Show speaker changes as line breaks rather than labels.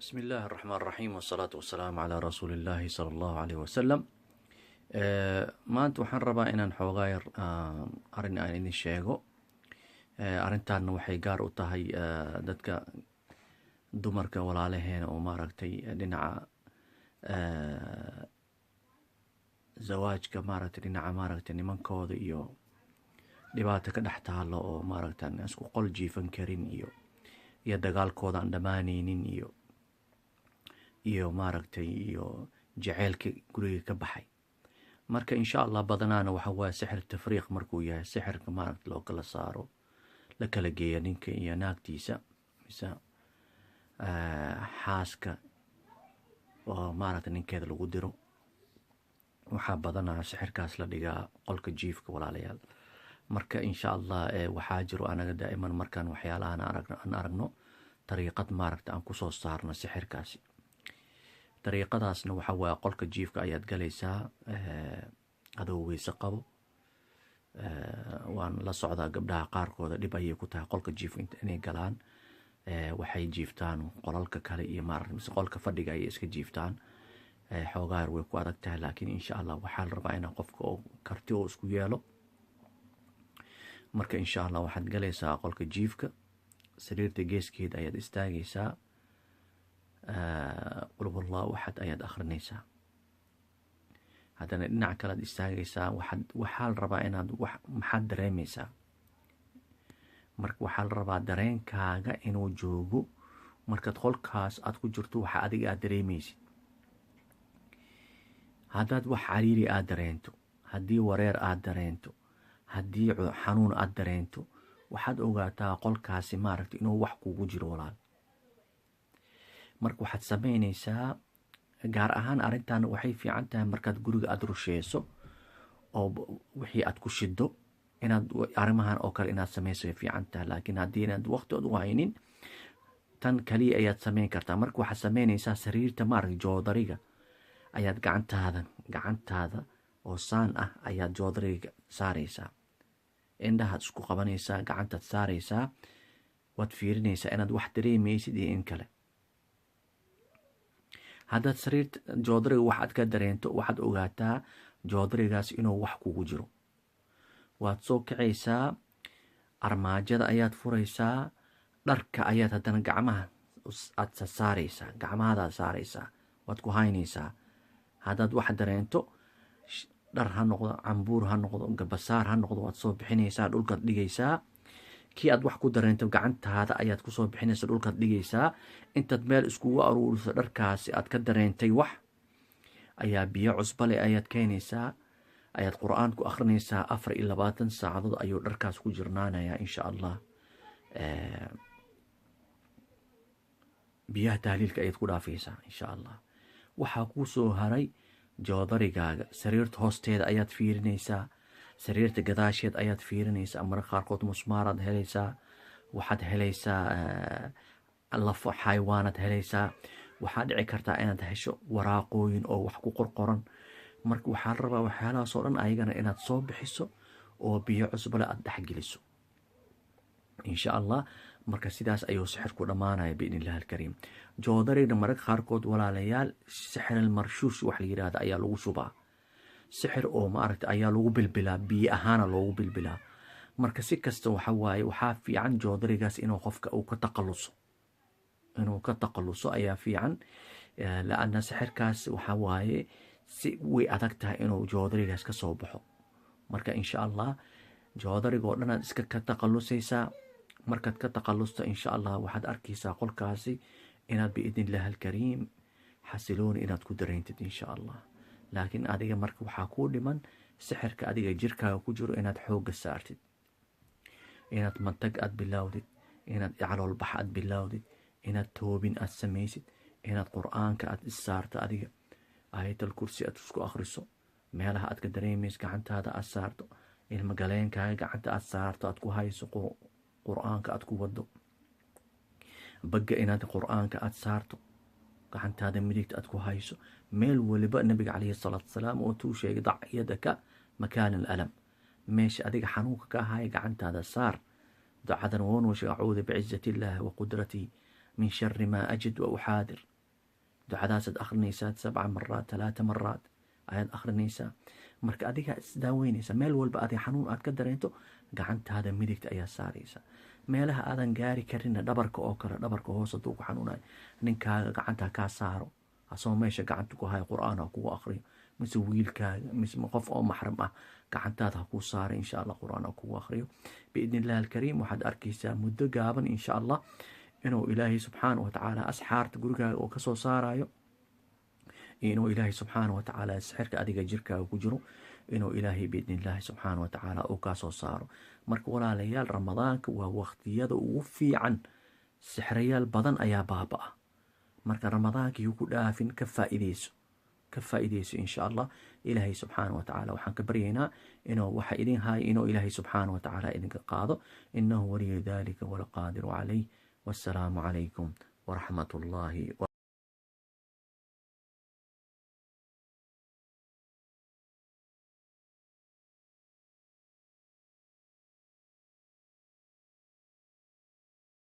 بسم الله الرحمن الرحيم والصلاة والسلام على رسول الله صلى الله عليه wasalam. Maanta waxaan rabaa inaan xoogaa yar arrin aan idin sheego. Arrintaana waxay gaar u tahay dadka dumarka walaalaheena oo maaragtay dhinaca zawaajka maaragtay dhinaca maaragtay nimankooda iyo dhibaato ka dhex taalo oo maaragtay aan isku qol jiifan karin iyo dagaalkooda aan dhammaanaynin iyo maaragtay iyo jaceylka guriga ka baxay. Marka insha Allah badanaana waxa waa sixir tafriiq markuu yahay sixirka maaragtay loo kala saaro la kala geeyo ninka iyo naagtiisa mise xaaska oo maaragtay ninkeeda lagu diro. waxaa badanaa sixirkaas la dhigaa qolka jiifka walaalayaal. marka insha Allah waxaa jiro anaga daa'iman markaan waxyaalahan aan aragno dariiqad maaragtay aan kusoo saarno sixirkaasi. dariiqadaasna waxa waa qolka jiifka ayaad galaysaa adoo weyse qabo. waan la socdaa gabdhaha qaarkooda dhib ayay ku tahay qolka jiifka inay galaan. waxay jiiftaan qolalka kale iyo maaragtay mise qolka fadhiga ayay iska jiiftaan. xoogaa way ku adag tahay laakiin insha Allah waxaa la rabaa inaan qofka oo karti oo isku yeelo. marka insha Allah waxaad galaysaa qolka jiifka, sariirta geeskeeda ayaad istaagaysaa, qul huwallahu waxad ayaad akhrinaysaa. haddana dhinaca kale aad istaagaysaa. waxaa la rabaa inaad maxaad dareemaysaa. marka waxaa la rabaa dareenkaaga inuu joogo markaad qolkaas aad ku jirto waxa adiga aad dareemaysid. haddaad wax cariiri aad dareento, haddii wareer aad dareento, haddii xanuun aad dareento, waxaad ogaataa qolkaasi maaragtay inuu wax kugu jiro walaal. marka waxaad samaynaysaa, gaar ahaan arrintan waxay fiican tahay markaad guriga aad rusheeyso oo wixii aad ku shido inaad arrimahan oo kale inaad samayso way fiican tahay. laakiin haddii inaad waqti u haynin tan kaliya ayaad samayn kartaa. marka waxaad samaynaysaa sariirta maaragtay joodariga ayaad gacantaada oo saan ah ayaad joodariga saaraysaa. indhahaad isku qabanaysaa, gacantaad saaraysaa, waad fiirinaysaa inaad wax dareemaysid iyo in kale. haddaad sariirta joodariga waxaad ka dareento waxaad ogaataa joodarigaas inuu wax kugu jiro. waad soo kacaysaa, armaajada ayaad furaysaa, dharka ayaad haddana gacmaha aad saaraysaa, gacmahadaad saaraysaa, waad ku haynaysaa. haddaad wax dareento, dhar ha noqdo, cambuur ha noqdo, gabasaar ha noqdo, waad soo bixinaysaa, dhulkaad dhigaysaa. kii aad wax ku dareento gacantaada ayaad kusoo bixinaysa, dhulkaad dhigaysaa. intaad meel iskugu aruuriso dharkaasi aad ka dareentay wax, ayaa biyo cusbale ayaad keenaysaa, ayaad qur-aan ku akhrinaysaa. 24 saacadood ayuu dharkaas ku jirnaanayaa insha Allah. biyaha tahliilka ayaad ku dhaafaysaa insha Allah. waxaa kuu soo haray joodarigaaga. sariirta hoosteeda ayaad fiirinaysaa, sariirta gadaasheed ayaad fiirinaysaa. mararka qaarkood musmaaraad helaysaa, waxaad helaysaa lafo xayawaanaad helaysaa. waxaa dhici kartaa inaad hesho waraaqooyin oo wax ku qorqoran. marka waxaa la rabaa waxyaalahaas oo dhan ayagana inaad soo bixiso oo biyo cusbale aad dhexgeliso insha Allah. marka sidaas ayuu sixirku dhammaanaya biidni illahi alkariim. joodarigna mararka qaarkood walaalayaal sixir almarshuush wax la yidhaahda ayaa lagu shubaa. sixir oo maaragtay ayaa lagu bilbilaa, biyo ahaana loogu bilbilaa. marka si kasta waxa waaye waxaa fiican joodarigaas inuu qofka uu ka taqaluso ayaa fiican. laanna sixirkaas waxa waaye si way adag tahay inuu joodarigaas ka soo baxo. marka insha Allah joodariga oo dhanaad iska ka taqalusaysaa. markaad ka taqalusto insha Allah waxaad arkaysaa qolkaasi inaad biidni illahi alkariim xasilooni inaad ku dareentid insha Allah. laakiin adiga marka waxaa kuu dhiman sixirka adiga jirkaaga ku jiro inaad xoogga saartid, inaad mantag aad bilowdid, inaad caloolbax aad bilowdid, inaad toobin aad samaysid, inaad qur-aanka aad issaarto, adiga aayatal kursi aad isku akhriso, meelaha aad ka dareemayso gacantaada aad saarto, ilma galeenkaaga gacanta aad saarto, aad ku hayso qur-aanka aad ku wado, bagga inaad qur-aanka aad saarto, gacantaada midigta aad ku hayso. meel waliba nabiga calayhi salaatu wasalaam oo tuu sheegay dac yadaka makaan alalam, meesha adiga xanuunka ka ahaya gacantaada saar. ducadan woonuu sheeg acuudu bicizati illaahi wa qudratii min shari maa ajid wa uxaadir. ducadaasaad akhrinaysaa 7 maraad 3 maraad ayaad akhrinaysaa. marka adigaa isdaaweynaysa. meel walba adi xanuun aad ka dareento gacantaada midigta ayaa saaraysa. meelaha aadan gaari karinna dhabarka oo kale, dhabarka hoos haduu ku xanuunayo ninkaaga gacanta kaa saaro, asoo meesha gacanta ku haya qur-aan ha kugu akhriyo, mise wiilkaaga mise qof oo maxram ah gacantaada ha kuu saara insha allah, qur-aan ha kugu akhriyo biidni illahi alkariim. waxaad arkaysaa muddo gaaban insha allah inuu ilaahay subxaana watacaala asxaarta gurigaaga oo kasoo saarayo, inuu ilaahay subxaana watacaala sixirka adiga jirkaaga ku jiro inuu ilaahay biidni illaahi subxaana watacaala uu kaasoo saaro. marka walaalayaal, ramadaanka waa waqtiyada ugu fiican. sixrayaal badan ayaa baaba-a. marka ramadaankii ku dhaafin, ka faa'iideyso insha allah. ilaahay subxaana watacaala waxaan ka baryaynaa inuu waxa idin haayo inuu ilaahay subxaana watacaala idinka qaado. inahu waliyu dalika walqaadiru calayh. wassalaamu calaykum waraxmat ullaahi